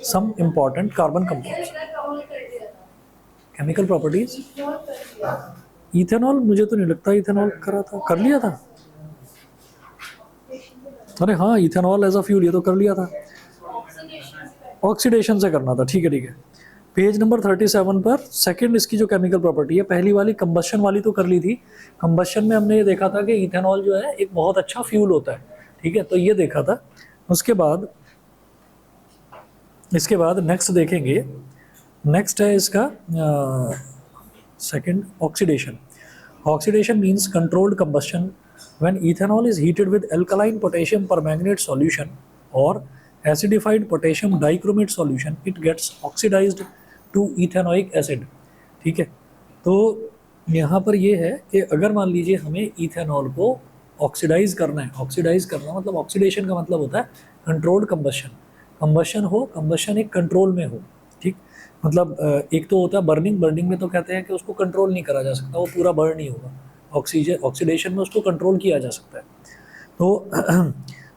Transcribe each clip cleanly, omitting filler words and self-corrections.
सम important carbon compounds. Chemical properties, ethanol मुझे तो नहीं लगता इथेनॉल करा था, कर लिया था। अरे हाँ, इथेनॉल एज अ फ्यूल ये तो कर लिया था, ऑक्सीडेशन से करना था। ठीक है ठीक है। पेज नंबर 37 पर सेकंड इसकी जो केमिकल प्रॉपर्टी है, पहली वाली कंबशन वाली तो कर ली थी। कंबशन में हमने ये देखा था कि इथेनॉल जो है एक बहुत अच्छा फ्यूल होता है। ठीक है, तो ये देखा था। उसके बाद इसके बाद नेक्स्ट देखेंगे, नेक्स्ट है इसका second oxidation. Oxidation means controlled combustion when ethanol is heated with alkaline potassium permanganate solution और acidified potassium dichromate solution, it gets oxidised to ethanoic acid. ठीक है, तो यहाँ पर ये है कि अगर मान लीजिए हमें इथेनॉल को ऑक्सीडाइज करना है, ऑक्सीडाइज करना मतलब ऑक्सीडेशन का मतलब होता है कंट्रोल्ड कंबशन। कंबशन हो, कंबशन एक कंट्रोल में हो। ठीक, मतलब एक तो होता है बर्निंग, बर्निंग में तो कहते हैं कि उसको कंट्रोल नहीं करा जा सकता, वो पूरा बर्न ही होगा। ऑक्सीजन ऑक्सीडेशन में उसको कंट्रोल किया जा सकता है। तो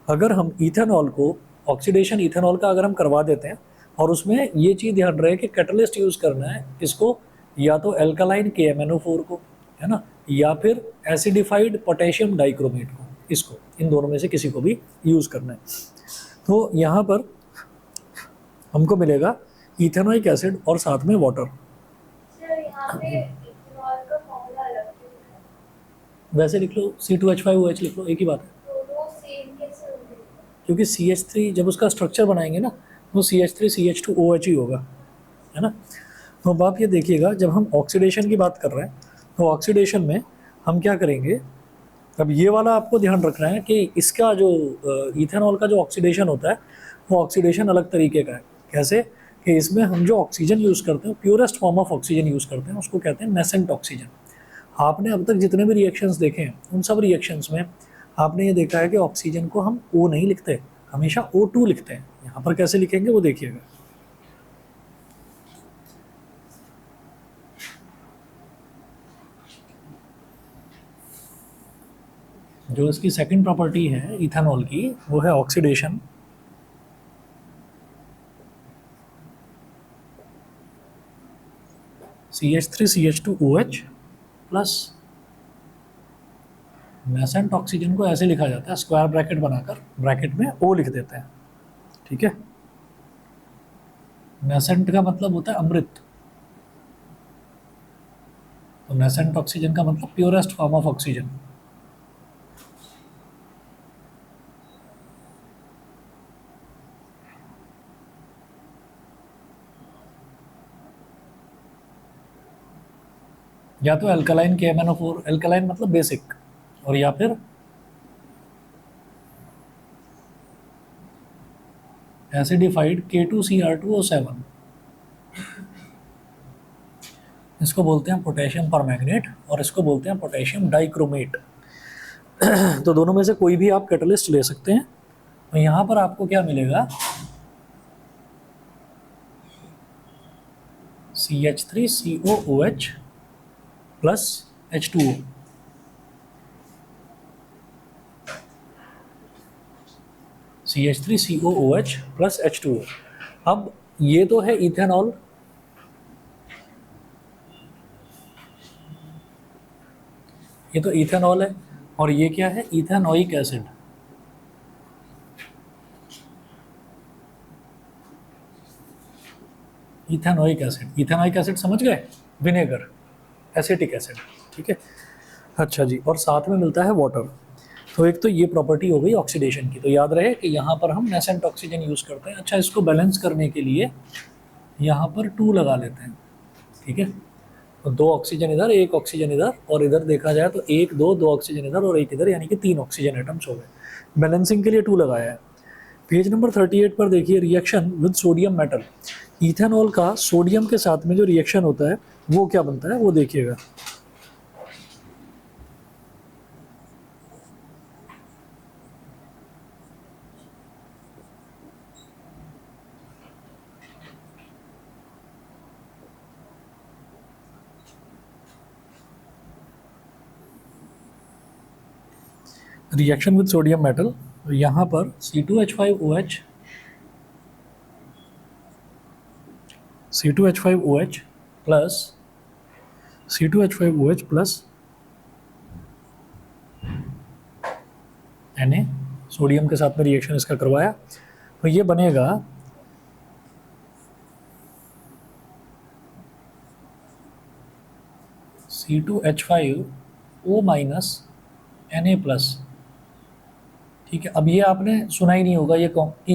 अगर हम इथेनॉल को ऑक्सीडेशन इथेनॉल का अगर हम करवा देते हैं, और उसमें ये चीज़ ध्यान रहे कि कैटलिस्ट यूज़ करना है इसको, या तो एल्कालाइन KMnO4 को, है ना, या फिर एसिडिफाइड पोटेशियम डाइक्रोमेट को, इसको, इन दोनों में से किसी को भी यूज़ करना है। तो यहाँ पर हमको मिलेगा इथेनोइक एसिड और साथ में वाटर। वैसे लिख लो C2H5OH लिख लो, एक ही बात है। क्योंकि CH3 जब उसका स्ट्रक्चर बनाएंगे ना, वो CH3CH2OH ही होगा, है ना। तो अब आप ये देखिएगा, जब हम ऑक्सीडेशन की बात कर रहे हैं तो ऑक्सीडेशन में हम क्या करेंगे। अब ये वाला आपको ध्यान रखना है कि इसका जो इथेनॉल का जो ऑक्सीडेशन होता है, वो ऑक्सीडेशन अलग तरीके का है। कैसे कि इसमें हम जो ऑक्सीजन यूज़ करते हैं, purest form of oxygen use करते हैं, उसको कहते हैं नेसेंट ऑक्सीजन। आपने अब तक जितने भी रिएक्शंस देखे हैं, उन सब रिएक्शंस में आपने ये देखा है कि ऑक्सीजन को हम O नहीं लिखते, हमेशा O2 लिखते हैं। यहाँ पर कैसे लिखेंगे वो देखिएगा। जो इसकी सेकंड प्रॉपर्टी है इथेनॉल की, वो है oxidation. CH3CH2OH plus nascent oxygen को ऐसे लिखा जाता है, स्क्वायर ब्रैकेट बनाकर ब्रैकेट में O लिख देते हैं। ठीक है, नेसेंट का मतलब होता है अमृत, तो नेसेंट ऑक्सीजन का मतलब प्योरेस्ट फॉर्म ऑफ ऑक्सीजन। या तो अल्कलाइन KMnO4, अल्कलाइन मतलब बेसिक, और या फिर एसिडिफाइड K2Cr2O7, इसको बोलते हैं पोटेशियम परमैंगनेट और इसको बोलते हैं पोटेशियम डाइक्रोमेट। तो दोनों में से कोई भी आप कैटलिस्ट ले सकते हैं। तो यहाँ पर आपको क्या मिलेगा, CH3COOH plus H2O। CH3COOH plus H2O। अब ये तो है इथेनॉल, ये तो इथेनॉल है, और ये क्या है, ethanoic acid. Ethanoic acid, ethanoic acid समझ गए, विनेगर, एसिटिक एसिड। ठीक है, अच्छा जी, और साथ में मिलता है वाटर। तो एक तो ये प्रॉपर्टी हो गई ऑक्सीडेशन की। तो याद रहे कि यहाँ पर हम नेसेंट ऑक्सीजन यूज़ करते हैं। अच्छा, इसको बैलेंस करने के लिए यहाँ पर 2 लगा लेते हैं। ठीक है, तो 2 ऑक्सीजन इधर, 1 ऑक्सीजन इधर, और इधर देखा जाए तो 1 2 2 ऑक्सीजन इधर और 1 इधर, यानी कि 3 ऑक्सीजन एटम्स हो गए। बैलेंसिंग के लिए 2 लगाया है। पेज नंबर 38 पर देखिए, reaction with sodium metal. Ethanol का सोडियम के साथ में जो रिएक्शन होता है वो क्या बनता है वो देखिएगा। रिएक्शन विद सोडियम मेटल, यहाँ पर C2H5OH C2H5OH plus C2H5OH plus Na, sodium के साथ में रिएक्शन इसका करवाया, तो ये बनेगा C2H5O माइनस Na प्लस। ठीक है, अब ये आपने सुना ही नहीं होगा ये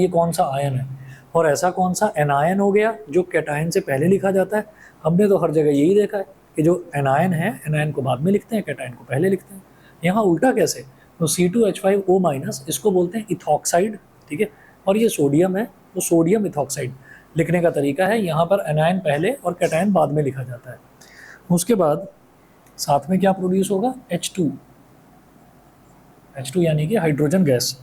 कौन सा आयन है, और ऐसा कौन सा एनायन हो गया जो कैटायन से पहले लिखा जाता है। हमने तो हर जगह यही देखा है कि जो एनायन है, एनायन को बाद में लिखते हैं, कैटायन को पहले लिखते हैं। यहाँ उल्टा कैसे? तो C2H5O माइनस इसको बोलते हैं इथॉक्साइड, ठीक है, और ये सोडियम है, तो सोडियम इथॉक्साइड लिखने का तरीका है। यहाँ पर एनायन पहले और कैटायन बाद में लिखा जाता है। उसके बाद साथ में क्या प्रोड्यूस होगा? H2 यानी कि हाइड्रोजन गैस,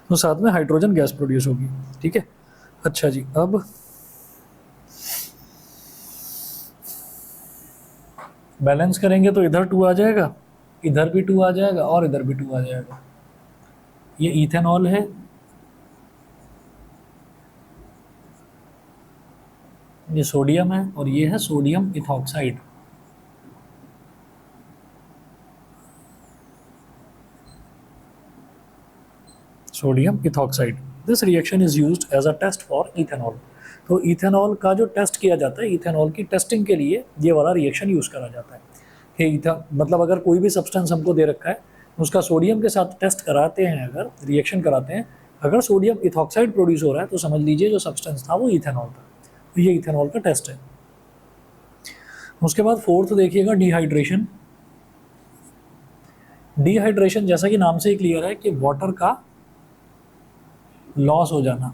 तो साथ में हाइड्रोजन गैस प्रोड्यूस होगी। ठीक है, अच्छा जी, अब बैलेंस करेंगे तो इधर 2 आ जाएगा, इधर भी 2 आ जाएगा और इधर भी 2 आ जाएगा। ये इथेनॉल है, ये सोडियम है, और ये है sodium ethoxide. Sodium ethoxide. This reaction is used as a test for ethanol. तो इथेनॉल का जो टेस्ट किया जाता है, इथेनॉल की टेस्टिंग के लिए ये वाला रिएक्शन यूज़ करा जाता है कि मतलब अगर कोई भी सब्सटेंस हमको दे रखा है, उसका सोडियम के साथ टेस्ट कराते हैं, अगर रिएक्शन कराते हैं, अगर सोडियम इथॉक्साइड प्रोड्यूस हो रहा है तो समझ लीजिए जो सब्सटेंस था वो इथेनॉल था। तो ये इथेनॉल का टेस्ट है। उसके बाद फोर्थ देखिएगा, डिहाइड्रेशन। डिहाइड्रेशन जैसा कि नाम से ही क्लियर है कि वाटर का लॉस हो जाना।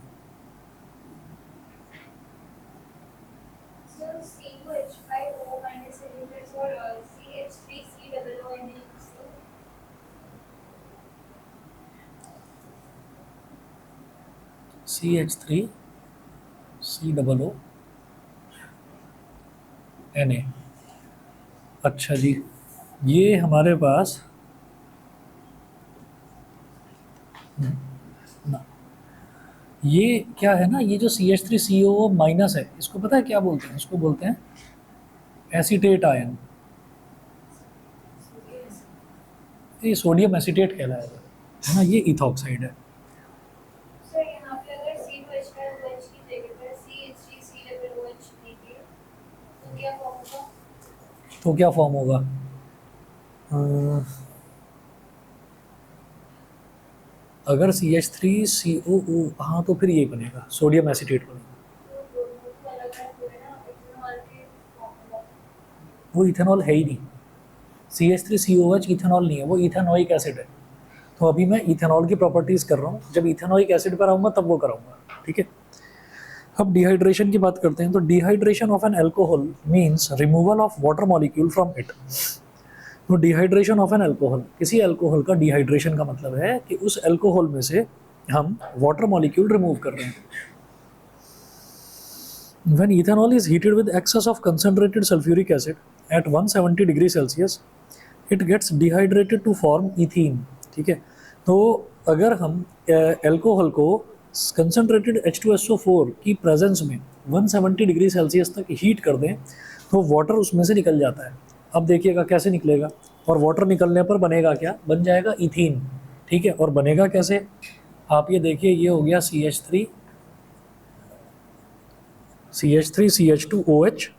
CH3COO Na। अच्छा जी, ये हमारे पास ना, ये क्या है ना, ये जो CH3COO माइनस है, इसको पता है क्या बोलते हैं? इसको बोलते हैं एसीटेट आयन। ये सोडियम एसीटेट कहलाएगा, है ना, ये इथॉक्साइड है। तो क्या फॉर्म होगा? अगर CH3COO, हाँ, तो फिर यही बनेगा, सोडियम एसीटेट बनेगा। वो इथेनॉल है ही नहीं, CH3COH इथेनॉल नहीं है, वो इथेनॉइक एसिड है। तो अभी मैं इथेनॉल की प्रॉपर्टीज़ कर रहा हूँ, जब इथेनॉइक एसिड पर आऊँगा तब वो कराऊंगा। ठीक है, अब डिहाइड्रेशन की बात करते हैं। तो dehydration of N alcohol means removal of water molecule from it. तो डिहाइड्रेशन ऑफ एन अल्कोहल, किसी अल्कोहल का डिहाइड्रेशन का मतलब है कि उस अल्कोहल में से हम वाटर मॉलिक्यूल रिमूव कर रहे हैं। When ethanol is heated with excess of concentrated sulfuric acid at 170 degree Celsius, it gets dehydrated to form ethene। ठीक है, तो अगर हम अल्कोहल को कंसनट्रेटेड H2SO4 की प्रेजेंस में 170 डिग्री सेल्सियस तक हीट कर दें तो वाटर उसमें से निकल जाता है। अब देखिएगा कैसे निकलेगा, और वाटर निकलने पर बनेगा क्या? बन जाएगा इथीन। ठीक है, और बनेगा कैसे? आप ये देखिए, ये हो गया CH3CH2OH,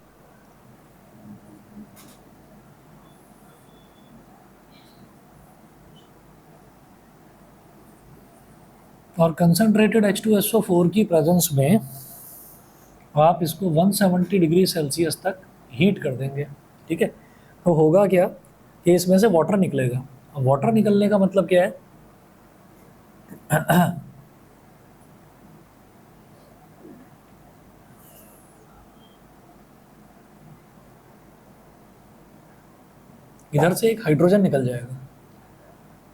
और कंसनट्रेटेड H2SO4 की प्रेजेंस में आप इसको 170 डिग्री सेल्सियस तक हीट कर देंगे। ठीक है, तो होगा क्या कि इसमें से वाटर निकलेगा। अब वाटर निकलने का मतलब क्या है? इधर से एक हाइड्रोजन निकल जाएगा।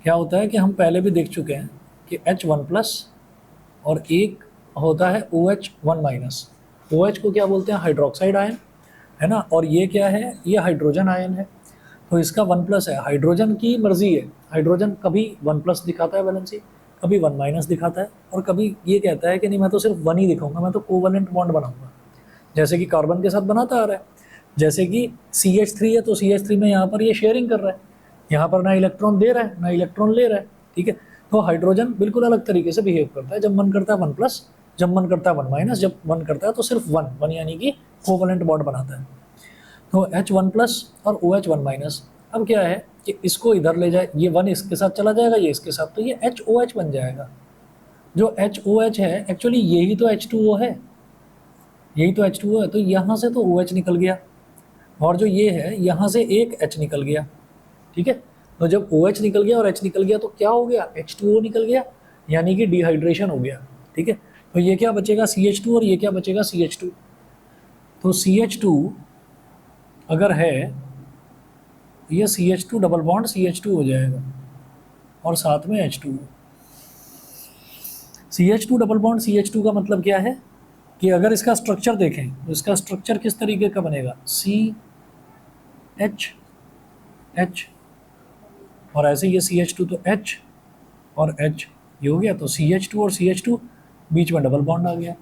क्या होता है कि हम पहले भी देख चुके हैं कि H1+ और एक होता है OH1-। OH को क्या बोलते हैं? हाइड्रोक्साइड आयन, है ना, और ये क्या है? ये हाइड्रोजन आयन है। तो इसका 1+ है। हाइड्रोजन की मर्जी है, हाइड्रोजन कभी 1+ दिखाता है वैलेंसी, कभी 1- दिखाता है, और कभी ये कहता है कि नहीं मैं तो सिर्फ 1 ही दिखाऊंगा, मैं तो कोवलेंट बॉन्ड बनाऊंगा। जैसे कि कार्बन के साथ बनाता आ रहा है। जैसे कि CH3 है तो CH3 में यहाँ पर ये शेयरिंग कर रहा है, यहाँ पर ना इलेक्ट्रॉन दे रहा है ना इलेक्ट्रॉन ले रहा है, ठीक है। तो हाइड्रोजन बिल्कुल अलग तरीके से बिहेव करता है, जब मन करता है 1+, जब मन करता है 1-, जब मन करता है तो सिर्फ 1 यानी कि कोवलेंट बॉन्ड बनाता है। तो H1+ और OH1-। अब क्या है कि इसको इधर ले जाए, ये 1 इसके साथ चला जाएगा, ये इसके साथ, तो ये HOH बन जाएगा। जो HOH है एक्चुअली यही तो H2O है, यही तो H2O है। तो यहाँ से तो OH निकल गया, और जो ये है यहाँ से एक H निकल गया, ठीक है। तो जब OH निकल गया और H निकल गया तो क्या हो गया, H2O निकल गया, यानी कि डिहाइड्रेशन हो गया, ठीक है। तो ये क्या बचेगा CH2 और ये क्या बचेगा CH2। तो CH2 अगर है, ये CH2 डबल बॉन्ड CH2 हो जाएगा और साथ में H2O। CH2 double bond CH2 का मतलब क्या है कि अगर इसका स्ट्रक्चर देखें तो इसका स्ट्रक्चर किस तरीके का बनेगा, CH H, और ऐसे ये CH2 तो H और H, ये हो गया। तो CH2 और CH2 बीच में डबल बॉन्ड आ गया,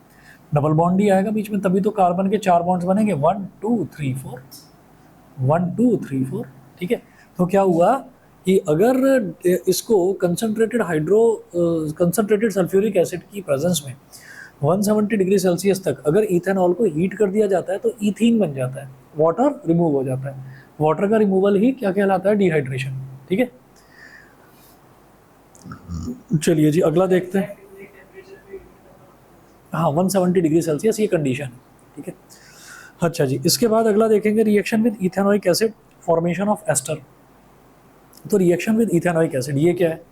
डबल बॉन्ड ही आएगा बीच में, तभी तो कार्बन के 4 बॉन्ड्स बनेंगे, 1 2 3 4, 1 2 3 4, ठीक है। तो क्या हुआ कि अगर इसको कंसनट्रेटेड सल्फ्यूरिक एसिड की प्रेजेंस में 170 डिग्री सेल्सियस तक अगर इथेनॉल को हीट कर दिया जाता है तो ईथीन बन जाता है, वाटर रिमूव हो जाता है। वाटर का रिमूवल ही क्या कहलाता है, डिहाइड्रेशन, ठीक है। चलिए जी अगला देखते हैं। हाँ 170 डिग्री सेल्सियस ये कंडीशन है, ठीक है। अच्छा जी, इसके बाद अगला देखेंगे reaction with ethanoic acid, formation of ester. तो रिएक्शन विद इथेनॉइक एसिड ये क्या है,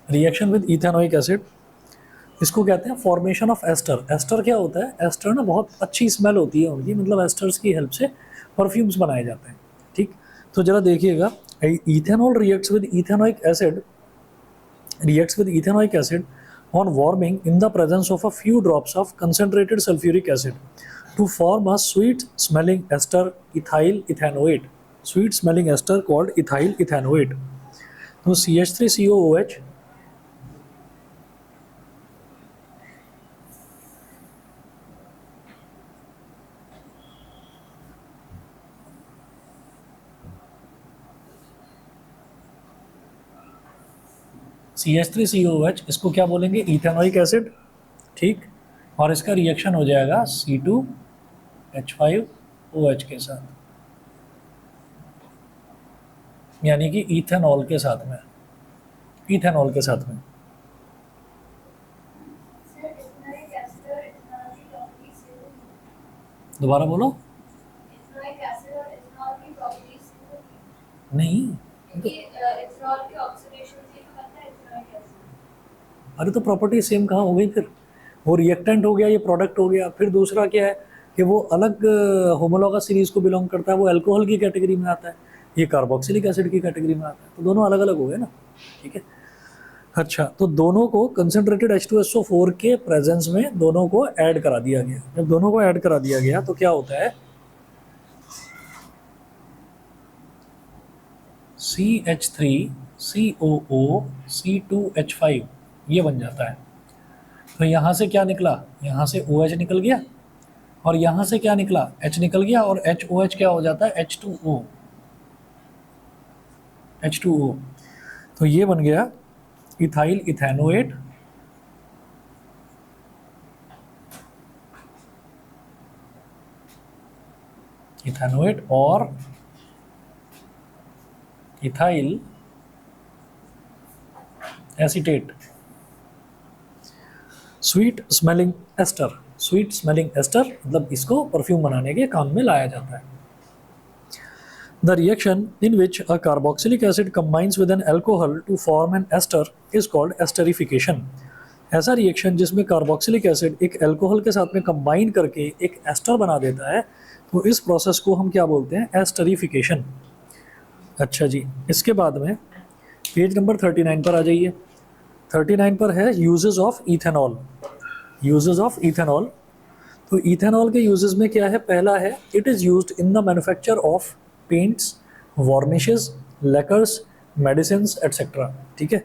रिएक्शन विद इथेनॉइक एसिड, इसको कहते हैं फॉर्मेशन ऑफ एस्टर। एस्टर क्या होता है, एस्टर ना बहुत अच्छी स्मेल होती है उनकी, मतलब एस्टर्स की हेल्प से परफ्यूम्स बनाए जाते हैं, ठीक। तो जरा देखिएगा, ethanol reacts with ethanoic acid, reacts with ethanoic acid on warming in the presence of a few drops of concentrated sulfuric acid to form a sweet smelling ester ethyl ethanoate, sweet smelling ester called ethyl ethanoate। तो CH3COOH CH3COOH इसको क्या बोलेंगे, ethanoic acid, ठीक। और इसका reaction हो जाएगा C2H5OH के साथ, यानी कि इथेनॉल के साथ में, इथेनॉल के साथ में। दोबारा बोलो, नहीं अरे तो प्रॉपर्टी सेम कहाँ हो गई फिर, वो रिएक्टेंट हो गया, ये प्रोडक्ट हो गया। फिर दूसरा क्या है कि वो अलग होमोलॉगस सीरीज को बिलोंग करता है, वो अल्कोहल की कैटेगरी में आता है, ये कार्बोक्सिलिक एसिड की कैटेगरी में आता है, तो दोनों अलग अलग हो गए ना, ठीक है। अच्छा, तो दोनों को कंसनट्रेटेड H2SO4 के प्रेजेंस में दोनों को ऐड करा दिया गया। जब दोनों को ऐड करा दिया गया तो क्या होता है, CH3COO C2H5 ये बन जाता है। तो यहाँ से क्या निकला, यहाँ से OH निकल गया, और यहाँ से क्या निकला, H निकल गया, और HOH क्या हो जाता है, H2O, H2O। तो ये बन गया इथाइल इथेनोएट, इथेनोएट और ethyl acetate, sweet smelling ester. Sweet smelling ester मतलब इसको परफ्यूम बनाने के काम में लाया जाता है। The reaction in which a carboxylic acid combines with an alcohol to form an ester is called esterification. ऐसा रिएक्शन जिसमें कार्बोक्सिलिक एसिड एक अल्कोहल के साथ में कंबाइन करके एक एस्टर बना देता है, तो इस प्रोसेस को हम क्या बोलते हैं? एस्टरिफिकेशन। अच्छा जी, इसके बाद में पेज नंबर 39 पर आ जाइए। 39 पर है uses of ethanol. Uses of ethanol, तो इथेनॉल के यूजेस में क्या है? पहला है it is used in the manufacture of paints, varnishes, lacquers, medicines etcetera. ठीक है,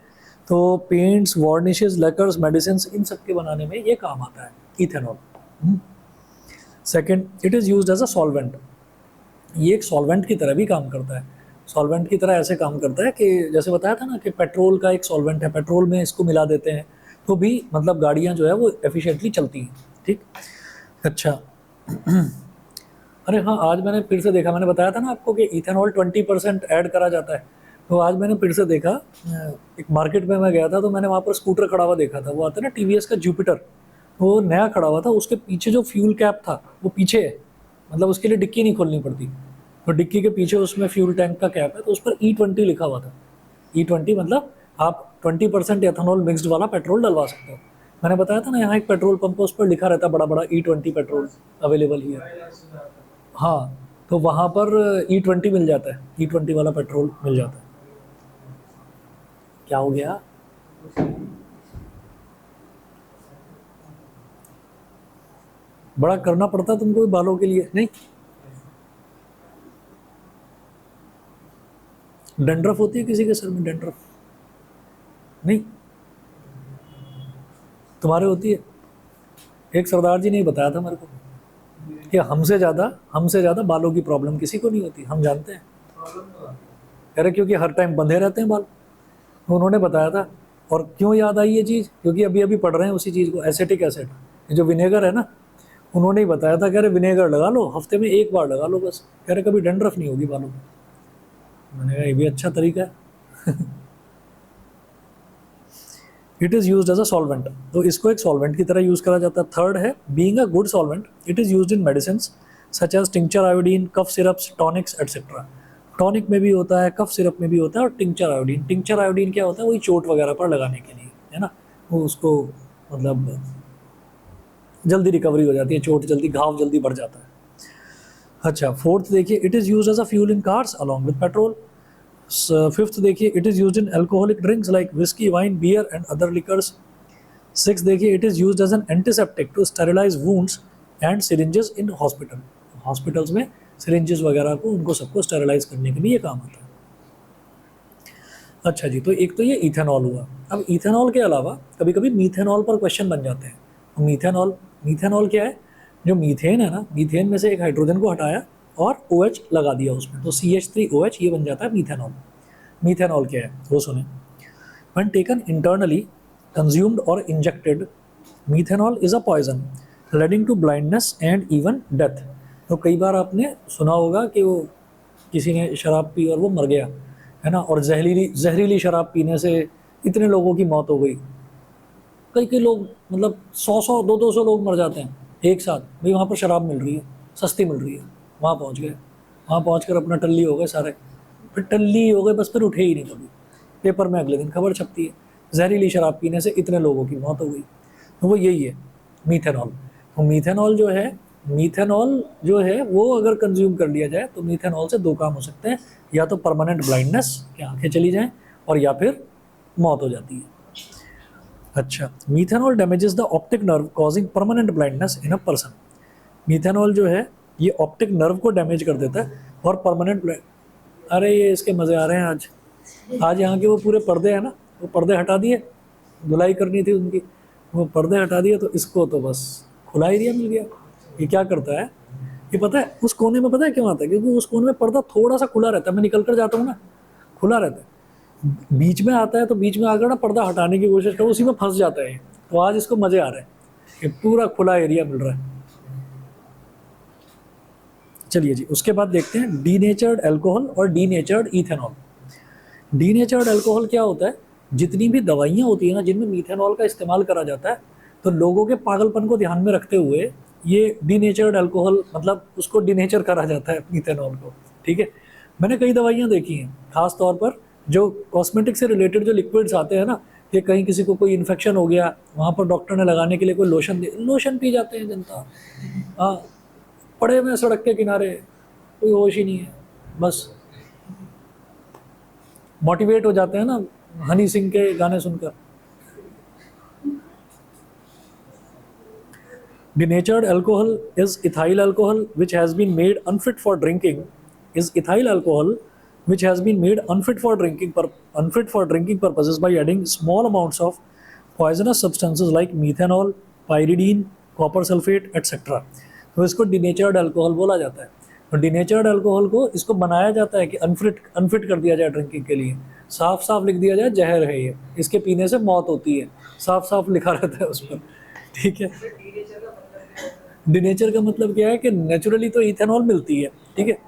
तो पेंट्स, वार्निशेस, लेकर्स, मेडिसिन्स, इन सब के बनाने में ये काम आता है ethanol. Second, it is used as a solvent. ये एक सॉल्वेंट की तरह भी काम करता है। सॉल्वेंट की तरह ऐसे काम करता है कि जैसे बताया था ना कि पेट्रोल का एक सॉल्वेंट है, पेट्रोल में इसको मिला देते हैं तो भी मतलब गाड़ियाँ जो है वो एफिशिएंटली चलती हैं। ठीक, अच्छा अरे हाँ, आज मैंने फिर से देखा, मैंने बताया था ना आपको कि इथेनॉल 20% ऐड करा जाता है, तो आज मैंने फिर से देखा, एक मार्केट में मैं गया था तो मैंने वहाँ पर स्कूटर खड़ा हुआ देखा था। वो आता है ना टीवीएस का जुपिटर, वो नया खड़ा हुआ था, उसके पीछे जो फ्यूल कैप था वो पीछे है, मतलब उसके लिए डिक्की नहीं खोलनी पड़ती, तो डिक्की के पीछे उसमें फ्यूल टैंक का कैप है, तो उस पर E20 लिखा हुआ था। E20 मतलब आप 20% एथेनॉल मिक्स्ड वाला पेट्रोल डलवा सकते हो। मैंने बताया था ना, यहाँ एक पेट्रोल पंप है, उस पर लिखा रहता है बड़ा बड़ा E20 पेट्रोल अवेलेबल हियर। हाँ, तो वहाँ पर E20 मिल जाता है, E20 वाला पेट्रोल मिल जाता है। क्या हो गया? बड़ा करना पड़ता तुमको बालों के लिए, नहीं? डैंड्रफ होती है किसी के सर में? डैंड्रफ नहीं, तुम्हारे होती है? एक सरदार जी ने बताया था मेरे को कि हमसे ज़्यादा बालों की प्रॉब्लम किसी को नहीं होती, हम जानते हैं। कह रहे क्योंकि हर टाइम बंधे रहते हैं बाल, तो उन्होंने बताया था। और क्यों याद आई ये चीज़? क्योंकि अभी अभी पढ़ रहे हैं उसी चीज़ को, एसिटिक एसिड, जो विनेगर है ना, उन्होंने ही बताया था। कह रहे विनेगर लगा लो, हफ्ते में एक बार लगा लो बस, कह रहे कभी डैंड्रफ नहीं होगी बालों में। मैंने कहा ये भी अच्छा तरीका है। It is used as a solvent, तो इसको एक सॉल्वेंट की तरह यूज़ करा जाता है। थर्ड है being a good solvent, it is used in medicine such as tincture iodine, cough syrups, tonics etcetera. Tonic में भी होता है, कफ सिरप में भी होता है, और टिंक्चर आयोडीन। टिंक्चर आयोडीन क्या होता है? वही चोट वगैरह पर लगाने के लिए, है ना, वो उसको मतलब जल्दी रिकवरी हो जाती है, चोट जल्दी, घाव जल्दी बढ़ जाता है। अच्छा, फोर्थ देखिए, it is used as a fuel in cars along with petrol. Fifth देखिए, it is used in alcoholic drinks like whisky, wine, beer and other liquors. Six देखिए, it is used as an antiseptic to sterilise wounds and syringes in hospital. Hospitals में syringes वगैरह को, उनको सबको sterilise करने के लिए ये काम आता है। अच्छा जी, तो एक तो ये इथेनॉल हुआ। अब इथेनॉल के अलावा कभी कभी मीथेनॉल पर क्वेश्चन बन जाते हैं। मीथेनॉल क्या है? जो मीथेन है ना, मीथेन में से एक हाइड्रोजन को हटाया और OH लगा दिया उसमें, तो CH3OH, ये बन जाता है मीथेनॉल। मीथेनॉल क्या है वो सुने। When taken internally, consumed or injected, methanol is a poison, leading to blindness and even death। तो कई बार आपने सुना होगा कि वो किसी ने शराब पी और वो मर गया, है ना, और जहरीली शराब पीने से इतने लोगों की मौत हो गई। कई लोग, मतलब 100 200 लोग मर जाते हैं एक साथ। भाई वहाँ पर शराब मिल रही है, सस्ती मिल रही है, वहाँ पहुँच गए, वहाँ पहुँच कर अपना टल्ली हो गए सारे, फिर टल्ली हो गए बस, फिर उठे ही नहीं कभी। पेपर में अगले दिन खबर छपती है, जहरीली शराब पीने से इतने लोगों की मौत हो गई। तो वो यही है मीथेनॉल। तो मीथेनॉल जो है वो अगर कंज्यूम कर लिया जाए तो मीथेनॉल से दो काम हो सकते हैं, या तो परमानेंट ब्लाइंडनेस, कि आंखें चली जाएं, और या फिर मौत हो जाती है। अच्छा, methanol damages the optic nerve causing permanent blindness in a person. Methanol जो है ये ऑप्टिक नर्व को डैमेज कर देता है और परमानेंट। अरे ये इसके मज़े आ रहे हैं आज यहाँ के वो पूरे पर्दे हैं ना, वो पर्दे हटा दिए, धुलाई करनी थी उनकी, वो पर्दे हटा दिए, तो इसको तो बस खुला एरिया मिल गया। ये क्या करता है, ये पता है उस कोने में, पता है क्यों आता है? क्योंकि उस कोने में पर्दा थोड़ा सा खुला रहता है, मैं निकल कर जाता हूँ ना, खुला रहता है। बीच में आता है तो बीच में आकर ना पर्दा हटाने की कोशिश करो, उसी में फंस जाता है। तो आज इसको मज़े आ रहे हैं कि पूरा खुला एरिया मिल रहा है। चलिए जी, उसके बाद देखते हैं डीनेचर्ड अल्कोहल और डीनेचर्ड इथेनॉल। डीनेचर्ड अल्कोहल क्या होता है? जितनी भी दवाइयाँ होती है ना जिनमें मीथेनॉल का इस्तेमाल करा जाता है, तो लोगों के पागलपन को ध्यान में रखते हुए ये डीनेचर्ड अल्कोहल, मतलब उसको डीनेचर करा जाता है मीथेनॉल को, ठीक है। मैंने कई दवाइयाँ देखी हैं, खास तौर पर जो कॉस्मेटिक से रिलेटेड जो लिक्विड्स आते हैं ना, कि कहीं किसी को कोई इन्फेक्शन हो गया, वहाँ पर डॉक्टर ने लगाने के लिए कोई लोशन दे, लोशन पी जाते हैं जनता। हाँ, पड़े हुए हैं सड़क के किनारे, कोई होश ही नहीं है, बस मोटिवेट हो जाते हैं ना हनी सिंह के गाने सुनकर। Denatured alcohol is ethyl alcohol which has been made unfit for drinking. Is ethyl alcohol which has been made unfit for drinking purposes by adding small amounts of poisonous substances like methanol, pyridine, copper sulfate, etc. तो इसको denatured alcohol बोला जाता है। तो denatured alcohol को इसको बनाया जाता है कि अनफिट कर दिया जाए ड्रिंकिंग के लिए। साफ साफ लिख दिया जाए जहर है ये, इसके पीने से मौत होती है, साफ साफ लिखा रहता है उस पर। ठीक है, डिनेचर का मतलब क्या है कि नेचुरली तो इथेनॉल मिलती है, ठीक है,